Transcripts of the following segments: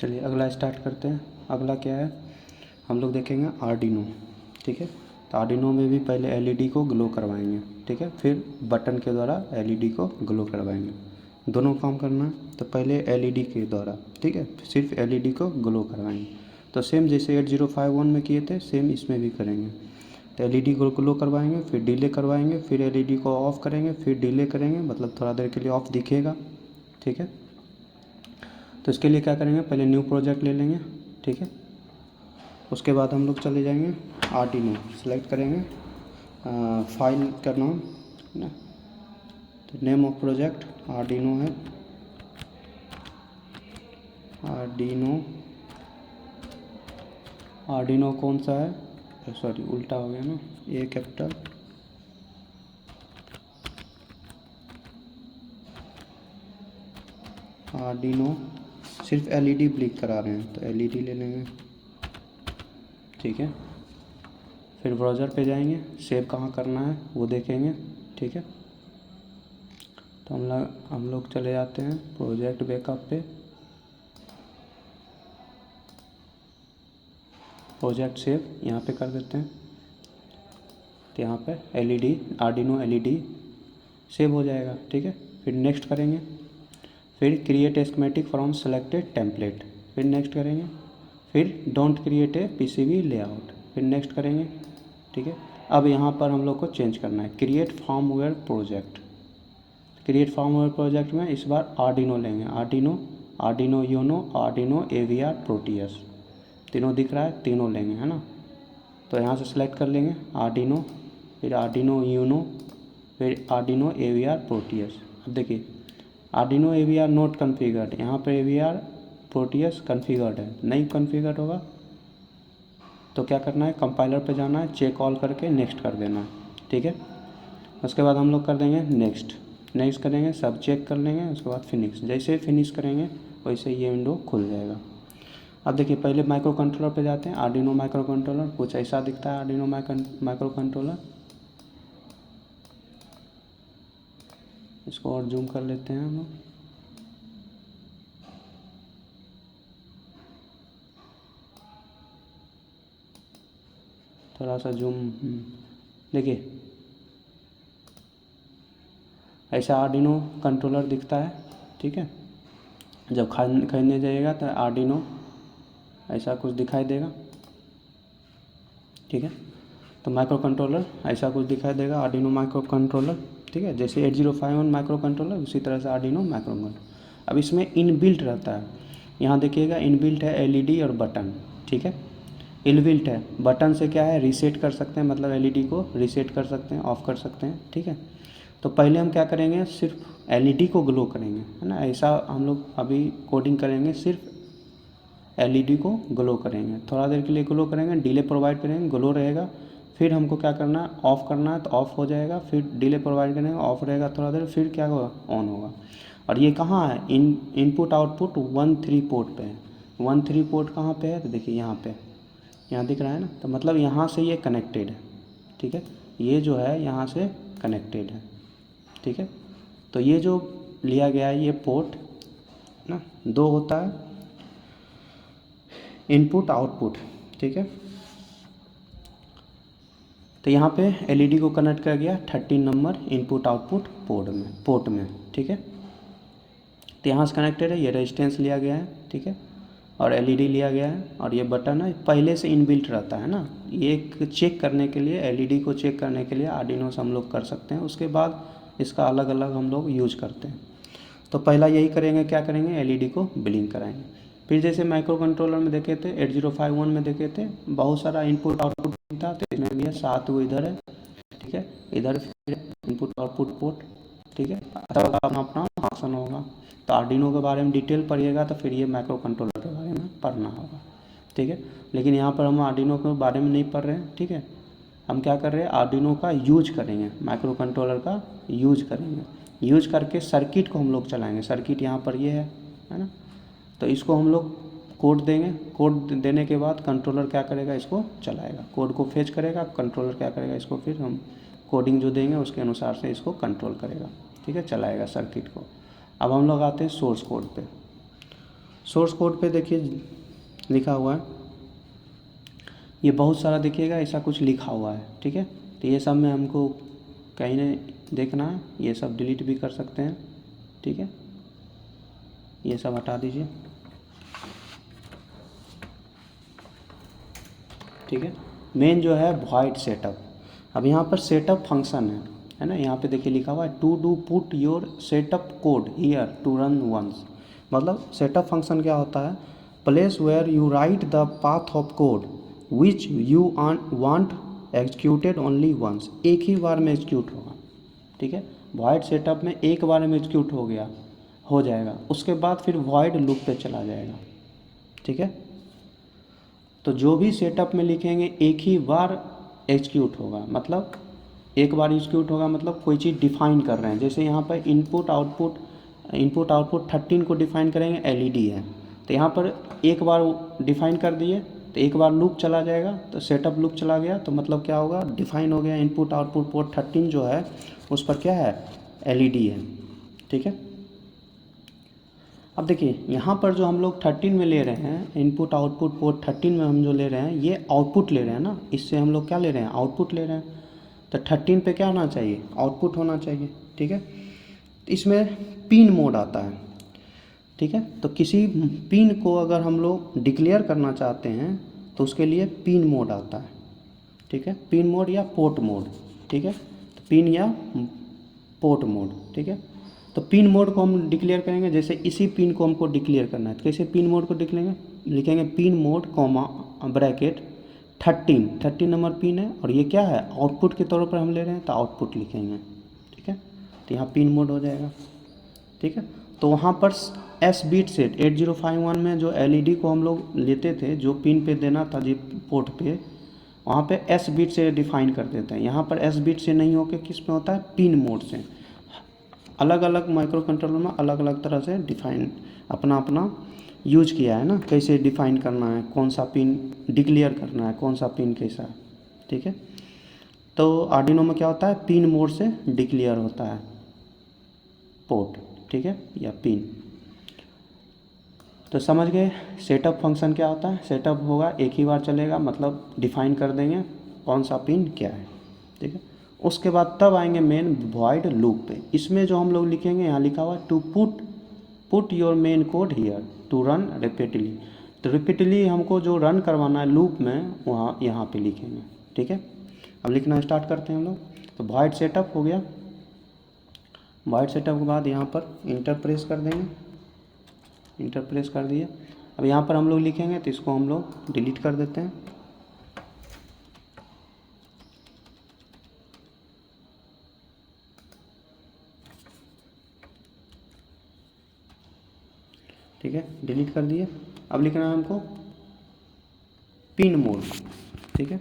चलिए अगला स्टार्ट करते हैं। अगला क्या है, हम लोग देखेंगे आर्डिनो। ठीक है, तो आर्डिनो में भी पहले एलईडी को ग्लो करवाएंगे। ठीक है, फिर बटन के द्वारा एलईडी को ग्लो करवाएंगे। दोनों काम करना है। तो पहले एलईडी के द्वारा, ठीक है, सिर्फ एलईडी को ग्लो करवाएंगे। तो सेम जैसे 8051 में किए थे सेम इसमें भी करेंगे। तो एलईडी को ग्लो करवाएंगे, फिर डिले करवाएंगे, फिर एलईडी को ऑफ़ करेंगे, फिर डिले करेंगे, मतलब थोड़ा देर के लिए ऑफ दिखेगा। ठीक है, तो इसके लिए क्या करेंगे, पहले न्यू प्रोजेक्ट ले लेंगे। ठीक है, उसके बाद हम लोग चले जाएंगे आर्डिनो, सेलेक्ट करेंगे फाइल का नाम ना, तो नेम ऑफ प्रोजेक्ट आर्डिनो है, आर्डिनो कौन सा है, सॉरी उल्टा हो गया ना, ए कैपिटल आर्डिनो। सिर्फ एलईडी ब्लिंक करा रहे हैं तो एलईडी ले लेंगे। ठीक है, फिर ब्राउज़र पे जाएंगे, सेव कहाँ करना है वो देखेंगे। ठीक है, तो हम लोग चले जाते हैं प्रोजेक्ट बैकअप पे, प्रोजेक्ट सेव यहाँ पे कर देते हैं। तो यहाँ पे एलईडी आर्डिनो एलईडी सेव हो जाएगा। ठीक है, फिर नेक्स्ट करेंगे, फिर create a schematic from selected template, फिर नेक्स्ट करेंगे, फिर don't create a PCB layout, फिर नेक्स्ट करेंगे। ठीक है, अब यहाँ पर हम लोग को चेंज करना है create firmware project. Create firmware project में इस बार आर्डिनो लेंगे, Arduino Uno, Arduino AVR Proteus, तीनों दिख रहा है, तीनों लेंगे, है ना। तो यहाँ से सिलेक्ट कर लेंगे आर्डिनो, फिर आर्डिनो यूनो, फिर आर्डिनो एवीआर प्रोटियस। अब देखिए आर्डिनो एवीआर नोट कन्फिगर्ड, यहाँ पर एवीआर प्रोटियस कन्फिगर्ड है, नहीं कन्फिगर्ड होगा तो क्या करना है, कंपाइलर पे जाना है, चेक ऑल करके नेक्स्ट कर देना है। ठीक है, उसके बाद हम लोग कर देंगे नेक्स्ट करेंगे, सब चेक कर लेंगे, उसके बाद फिनिश। जैसे फिनिश करेंगे वैसे ये विंडो खुल जाएगा। अब देखिए पहले माइक्रो कंट्रोलर पे जाते हैं, आर्डिनो माइक्रो कंट्रोलर कुछ ऐसा दिखता है, आर्डिनो माइक्रो कंट्रोलर। इसको और जूम कर लेते हैं हम लोग, थोड़ा सा जूम। देखिए ऐसा आर्डिनो कंट्रोलर दिखता है। ठीक है, जब खरीदने जाइएगा तो आर्डिनो ऐसा कुछ दिखाई देगा। ठीक है, तो माइक्रो कंट्रोलर ऐसा कुछ दिखाई देगा, आर्डिनो माइक्रो कंट्रोलर। ठीक है, जैसे 8051 माइक्रो कंट्रोलर उसी तरह से आर्डिनो माइक्रो कंट्रोलर। अब इसमें इनबिल्ट रहता है, यहाँ देखिएगा इनबिल्ट है एलईडी और बटन। ठीक है, इनबिल्ट है, बटन से क्या है रीसेट कर सकते हैं, मतलब एलईडी को रीसेट कर सकते हैं, ऑफ़ कर सकते हैं। ठीक है, तो पहले हम क्या करेंगे, सिर्फ एलईडी को ग्लो करेंगे, है ना। ऐसा हम लोग अभी कोडिंग करेंगे, सिर्फ एलईडी को ग्लो करेंगे, थोड़ा देर के लिए ग्लो करेंगे, डिले प्रोवाइड करेंगे, ग्लो रहेगा। फिर हमको क्या करना है, ऑफ़ करना है तो ऑफ़ हो जाएगा, फिर डिले प्रोवाइड करेंगे, ऑफ़ रहेगा थोड़ा देर, फिर क्या होगा, ऑन होगा। और ये कहाँ है, इनपुट आउटपुट 1-3 पोर्ट पे है। 1-3 पोर्ट कहाँ पे है, तो देखिए यहाँ पे, यहाँ दिख रहा है ना, तो मतलब यहाँ से ये कनेक्टेड है। ठीक है, ये जो है यहाँ से कनेक्टेड है। ठीक है, तो ये जो लिया गया है ये पोर्ट ना 2 होता है, इनपुट आउटपुट। ठीक है, तो यहाँ पे एलईडी को कनेक्ट कर गया 13 नंबर इनपुट आउटपुट पोर्ट में। ठीक है, तो यहाँ से कनेक्टेड है, ये रेजिस्टेंस लिया गया है। ठीक है, और एलईडी लिया गया है, और ये बटन है पहले से इनबिल्ट रहता है ना। ये एक चेक करने के लिए, एलईडी को चेक करने के लिए आर्डिनो से हम लोग कर सकते हैं, उसके बाद इसका अलग अलग हम लोग यूज करते हैं। तो पहला यही करेंगे, क्या करेंगे, एलईडी को ब्लिंक कराएंगे। फिर जैसे माइक्रो कंट्रोलर में देखे थे, 8051 में देखे थे, बहुत सारा इनपुट आउटपुट था, तो इसमें भी है 7 वो इधर है। ठीक है, इधर फिर इनपुट आउटपुट पोर्ट। ठीक है, अपना फंक्शन होगा। तो आर्डिनो के बारे में डिटेल पढ़िएगा तो फिर ये माइक्रो कंट्रोलर के बारे में पढ़ना होगा। ठीक है, लेकिन यहाँ पर हम आर्डिनो के बारे में नहीं पढ़ रहे हैं। ठीक है, हम क्या कर रहे हैं, आर्डिनो का यूज करेंगे, माइक्रो कंट्रोलर का यूज करेंगे, यूज करके सर्किट को हम लोग चलाएंगे। सर्किट यहाँ पर ये है ना। तो इसको हम लोग कोड देंगे, कोड देने के बाद कंट्रोलर क्या करेगा, इसको चलाएगा, कोड को फेच करेगा, कंट्रोलर क्या करेगा, इसको फिर हम कोडिंग जो देंगे उसके अनुसार से इसको कंट्रोल करेगा। ठीक है, चलाएगा सर्किट को। अब हम लोग आते हैं सोर्स कोड पे। सोर्स कोड पे देखिए लिखा हुआ है, ये बहुत सारा देखिएगा ऐसा कुछ लिखा हुआ है, ठीक है। तो ये सब में हमको कहीं नहीं देखना है, ये सब डिलीट भी कर सकते हैं, ठीक है। ये सब हटा दीजिए, ठीक है। मेन जो है वॉइड सेटअप। अब यहाँ पर सेटअप फंक्शन है ना, यहाँ पे देखिए लिखा हुआ है to do put your setup code here to run once. मतलब सेटअप फंक्शन क्या होता है, place where you write the path of code which you want executed only once. एक ही बार में एग्जीक्यूट होगा, ठीक है। वॉइड सेटअप में एक बार में एग्जीक्यूट हो जाएगा, उसके बाद फिर वॉइड लूप पे चला जाएगा, ठीक है। तो जो भी सेटअप में लिखेंगे एक ही बार एग्जीक्यूट होगा, मतलब एक बार एग्जीक्यूट होगा, मतलब कोई चीज़ डिफाइन कर रहे हैं। जैसे यहाँ पर इनपुट आउटपुट 13 को डिफाइन करेंगे, एलईडी है, तो यहाँ पर एक बार डिफाइन कर दिए तो एक बार लूप चला जाएगा, तो सेटअप लूप चला गया, तो मतलब क्या होगा, डिफाइन हो गया इनपुट आउटपुट पोर्ट 13 जो है उस पर क्या है, एलईडी है, ठीक है। अब देखिए यहाँ पर जो हम लोग 13 में ले रहे हैं, इनपुट आउटपुट पोर्ट 13 में हम जो ले रहे हैं, ये आउटपुट ले रहे हैं ना, इससे हम लोग क्या ले रहे हैं, आउटपुट ले रहे हैं। तो 13 पे क्या होना चाहिए, आउटपुट होना चाहिए, ठीक है। तो इसमें पिन मोड आता है, ठीक है। तो किसी पिन को अगर हम लोग डिक्लेयर करना चाहते हैं तो उसके लिए पिन मोड आता है, ठीक है। पिन मोड या पोर्ट मोड, ठीक है। तो पिन या पोर्ट मोड, ठीक है। तो पिन मोड को हम डिक्लेयर करेंगे, जैसे इसी पिन को हमको डिक्लेयर करना है, तो कैसे पिन मोड को लिखेंगे pin mode comma bracket 13 number pin है, और ये क्या है, आउटपुट के तौर पर हम ले रहे हैं तो आउटपुट लिखेंगे, ठीक है। तो यहाँ पिन मोड हो जाएगा, ठीक है। तो वहाँ पर एस बीट सेट 8051 में जो एलईडी को हम लोग लेते थे, जो पिन पे देना था जी पोर्ट पे, वहाँ पे एस बीट से डिफाइन कर देते हैं। यहाँ पर एस बीट से नहीं होकर किस में होता है, पिन मोड से। अलग अलग माइक्रो कंट्रोलर में अलग अलग तरह से डिफाइन अपना अपना यूज किया है ना, कैसे डिफाइन करना है, कौन सा पिन डिक्लेयर करना है, कौन सा पिन कैसा है, ठीक है। तो आर्डिनो में क्या होता है, पिन मोड से डिक्लेयर होता है पोर्ट, ठीक है, या पिन। तो समझ गए सेटअप फंक्शन क्या होता है। सेटअप होगा एक ही बार चलेगा, मतलब डिफाइन कर देंगे कौन सा पिन क्या है, ठीक है। उसके बाद तब आएंगे मेन वॉइड लूप पे। इसमें जो हम लोग लिखेंगे, यहाँ लिखा हुआ to put your main code here to run repeatedly. तो रिपीटली हमको जो रन करवाना है लूप में, वहाँ यहाँ पे लिखेंगे, ठीक है। अब लिखना स्टार्ट करते हैं हम लोग। तो वॉइड सेटअप हो गया। वॉइड सेटअप के बाद यहाँ पर इंटर प्रेस कर देंगे, इंटर प्रेस कर दिए। अब यहाँ पर हम लोग लिखेंगे तो इसको हम लोग डिलीट कर देते हैं, ठीक है, डिलीट कर दिए। अब लिखना है हमको पिन मोड, ठीक है।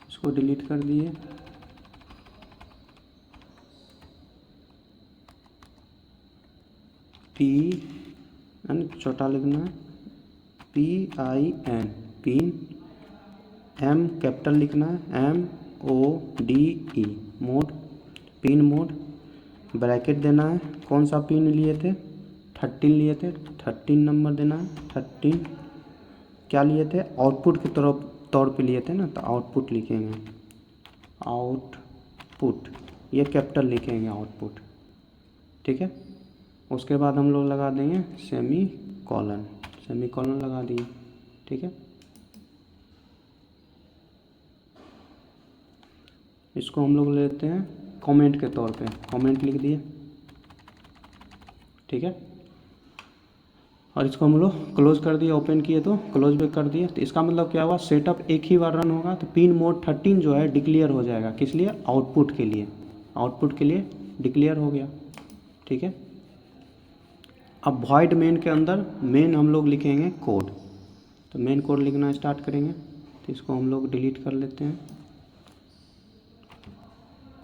इसको डिलीट कर दिए। पी एन छोटा लिखना है, PIN पिन, M कैपिटल लिखना है, MODE mode, pin mode. Bracket देना है, कौन सा पिन लिए थे, 13 लिए थे, 13 नंबर देना है। 13 क्या लिए थे, आउटपुट के तौर पे लिए थे ना, तो आउटपुट लिखेंगे, आउटपुट, ये कैपिटल लिखेंगे आउटपुट, ठीक है। उसके बाद हम लोग लगा देंगे सेमी कॉलन लगा दिए, ठीक है। इसको हम लोग लेते हैं कमेंट के तौर पे, कमेंट लिख दिए, ठीक है। और इसको हम लोग क्लोज कर दिए, ओपन किए तो क्लोज भी कर दिए। तो इसका मतलब क्या हुआ, सेटअप एक ही बार रन होगा तो पिन मोड 13 जो है डिक्लेयर हो जाएगा, किस लिए, आउटपुट के लिए डिक्लेयर हो गया, ठीक है। अब वॉइड मेन के अंदर मेन हम लोग लिखेंगे कोड। तो मेन कोड लिखना स्टार्ट करेंगे, तो इसको हम लोग डिलीट कर लेते हैं,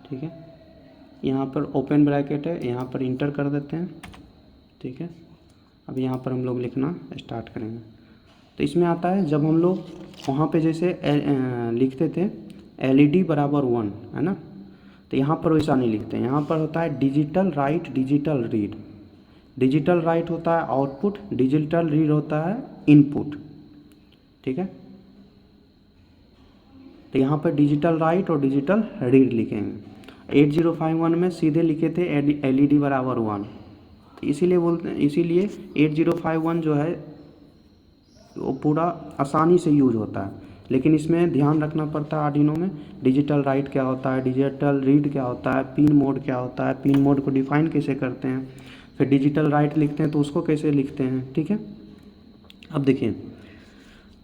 ठीक है। यहाँ पर ओपन ब्रैकेट है, यहाँ पर इंटर कर देते हैं, ठीक है। अब यहाँ पर हम लोग लिखना स्टार्ट करेंगे। तो इसमें आता है जब हम लोग वहाँ पे जैसे लिखते थे LED बराबर 1 है ना, तो यहाँ पर वैसा नहीं लिखते। यहाँ पर होता है digital right digital read. Digital right होता है आउटपुट, डिजिटल रीड होता है इनपुट, ठीक है। तो यहाँ पर डिजिटल राइट और डिजिटल रीड लिखेंगे। 8051 में सीधे लिखे थे LED बराबर 1, इसीलिए बोलते हैं, इसीलिए 8051 जो है वो पूरा आसानी से यूज होता है। लेकिन इसमें ध्यान रखना पड़ता है आर्डिनो में डिजिटल राइट क्या होता है, डिजिटल रीड क्या होता है, पिन मोड क्या होता है, पिन मोड को डिफाइन कैसे करते हैं, फिर डिजिटल राइट लिखते हैं तो उसको कैसे लिखते हैं, ठीक है। अब देखिए,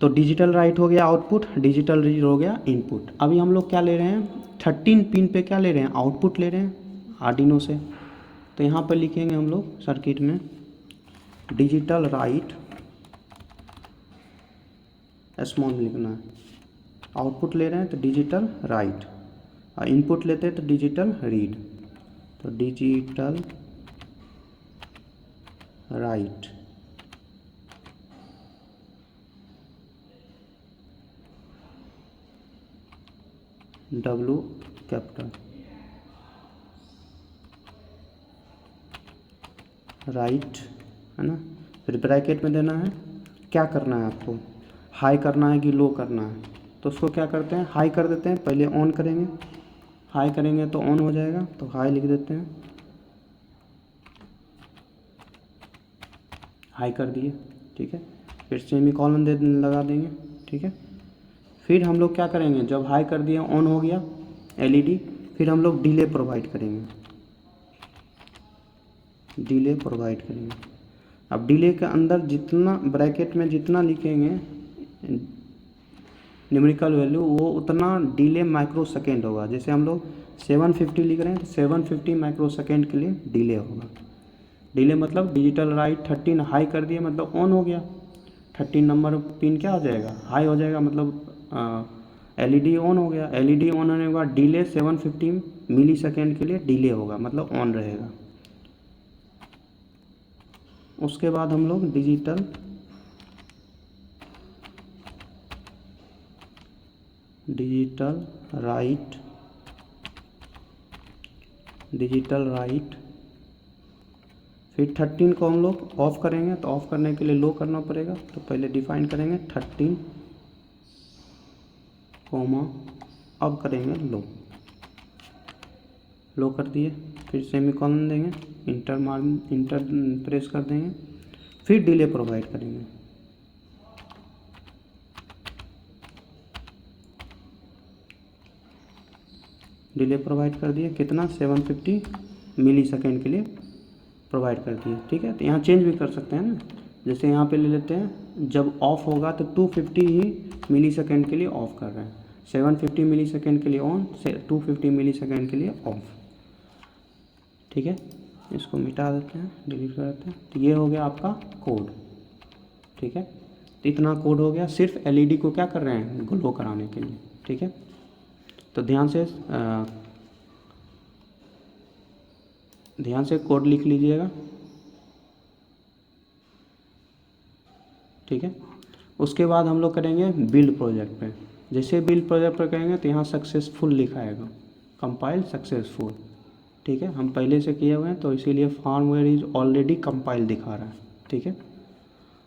तो डिजिटल राइट हो गया आउटपुट, डिजिटल रीड हो गया इनपुट। अभी हम लोग क्या ले रहे हैं, 13 पिन पे क्या ले रहे हैं, आउटपुट ले रहे हैं आर्डिनो से। तो यहाँ पर लिखेंगे हम लोग सर्किट में डिजिटल राइट, स्मॉल लिखना है, आउटपुट ले रहे हैं तो डिजिटल राइट, और इनपुट लेते हैं तो डिजिटल रीड। तो digital right, W capital, right है ना। फिर ब्रैकेट में देना है, क्या करना है आपको, हाई करना है कि लो करना है। तो उसको क्या करते हैं, हाई कर देते हैं, पहले ऑन करेंगे, हाई करेंगे तो ऑन हो जाएगा, तो हाई लिख देते हैं, हाई कर दिए, ठीक है। फिर सेमीकोलन दे लगा देंगे, ठीक है। फिर हम लोग क्या करेंगे, जब हाई कर दिए ऑन हो गया LED, फिर हम लोग डिले प्रोवाइड करेंगे, डिले प्रोवाइड करेंगे। अब डिले के अंदर जितना ब्रैकेट में जितना लिखेंगे न्यूमेरिकल वैल्यू, वो उतना डिले माइक्रो सेकेंड होगा। जैसे हम लोग 750 लिख रहे हैं तो 750 माइक्रो सेकेंड के लिए डिले होगा। डिले मतलब डिजिटल राइट 13 हाई कर दिए मतलब ऑन हो गया, 13 नंबर पिन क्या हो जाएगा, हाई हो जाएगा, मतलब LED ऑन हो गया। LED ऑन होने के बाद डिले 750 मिली सेकेंड के लिए डिले होगा, मतलब ऑन रहेगा। उसके बाद हम लोग डिजिटल राइट, डिजिटल राइट, फिर 13 को हम लोग ऑफ करेंगे, तो ऑफ करने के लिए लो करना पड़ेगा। तो पहले डिफाइन करेंगे 13 कोमा, अब करेंगे लो, लो कर दिए, फिर सेमीकोलन देंगे, इंटर प्रेस कर देंगे, फिर डिले प्रोवाइड करेंगे। डिले प्रोवाइड कर दिए, कितना, 750 मिली सेकेंड के लिए प्रोवाइड कर दिए, ठीक है। तो यहाँ चेंज भी कर सकते हैं ना, जैसे यहाँ पे ले लेते हैं, जब ऑफ होगा तो 250 ही मिली सेकेंड के लिए ऑफ कर रहे हैं, 750 मिली सेकेंड के लिए ऑन, 250 मिली सेकेंड के लिए ऑफ, ठीक है। इसको मिटा देते हैं, डिलीट कर देते हैं। तो ये हो गया आपका कोड, ठीक है। तो इतना कोड हो गया, सिर्फ LED को क्या कर रहे हैं, ग्लो कराने के लिए, ठीक है। तो ध्यान से कोड लिख लीजिएगा, ठीक है। उसके बाद हम लोग करेंगे बिल्ड प्रोजेक्ट पे। जैसे बिल्ड प्रोजेक्ट पर करेंगे तो यहाँ सक्सेसफुल लिखाएगा, कंपाइल सक्सेसफुल, ठीक है। हम पहले से किए हुए हैं तो इसीलिए फार्मवेयर इज ऑलरेडी कंपाइल दिखा रहा है, ठीक है।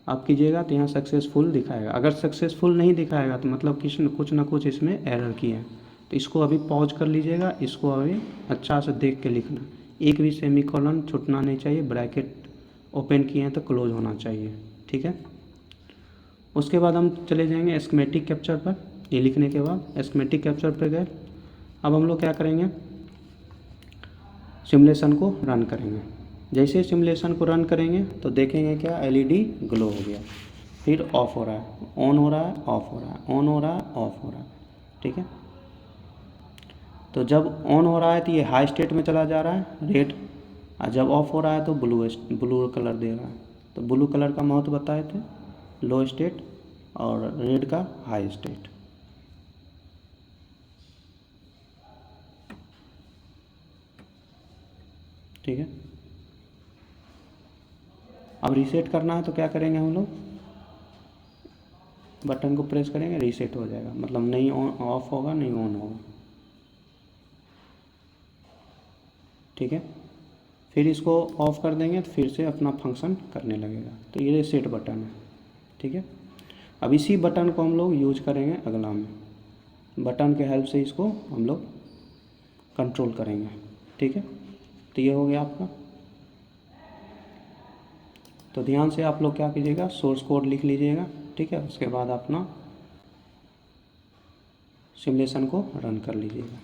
आप कीजिएगा तो यहाँ सक्सेसफुल दिखाएगा। अगर सक्सेसफुल नहीं दिखाएगा तो मतलब कुछ ना कुछ इसमें एरर की है। तो इसको अभी पॉज कर लीजिएगा, इसको अभी अच्छा से देख के लिखना, एक भी सेमीकोलन छूटना नहीं चाहिए, ब्रैकेट ओपन किए हैं तो क्लोज होना चाहिए, ठीक है। उसके बाद हम चले जाएंगे स्कीमेटिक कैप्चर पर। ये लिखने के बाद स्कीमेटिक कैप्चर पर गए। अब हम लोग क्या करेंगे, सिमुलेशन को रन करेंगे। जैसे सिमुलेशन को रन करेंगे तो देखेंगे क्या, LED ग्लो हो गया, फिर ऑफ हो रहा है, ऑन हो रहा है, ऑफ हो रहा है, ऑन हो रहा है, ऑफ हो रहा है, ठीक है। तो जब ऑन हो रहा है तो ये हाई स्टेट में चला जा रहा है, रेड, और जब ऑफ हो रहा है तो ब्लू कलर दे रहा है। तो ब्लू कलर का महत्व बताए थे, लो स्टेट, और रेड का हाई स्टेट, ठीक है। अब रीसेट करना है तो क्या करेंगे हम लोग, बटन को प्रेस करेंगे, रीसेट हो जाएगा, मतलब नहीं ऑन ऑफ होगा, नहीं ऑन होगा, ठीक है। फिर इसको ऑफ़ कर देंगे तो फिर से अपना फंक्शन करने लगेगा। तो ये सेट बटन है, ठीक है। अब इसी बटन को हम लोग यूज करेंगे अगला में, बटन के हेल्प से इसको हम लोग कंट्रोल करेंगे, ठीक है। तो ये हो गया आपका। तो ध्यान से आप लोग क्या कीजिएगा, सोर्स कोड लिख लीजिएगा, ठीक है। उसके बाद अपना सिमुलेशन को रन कर लीजिएगा।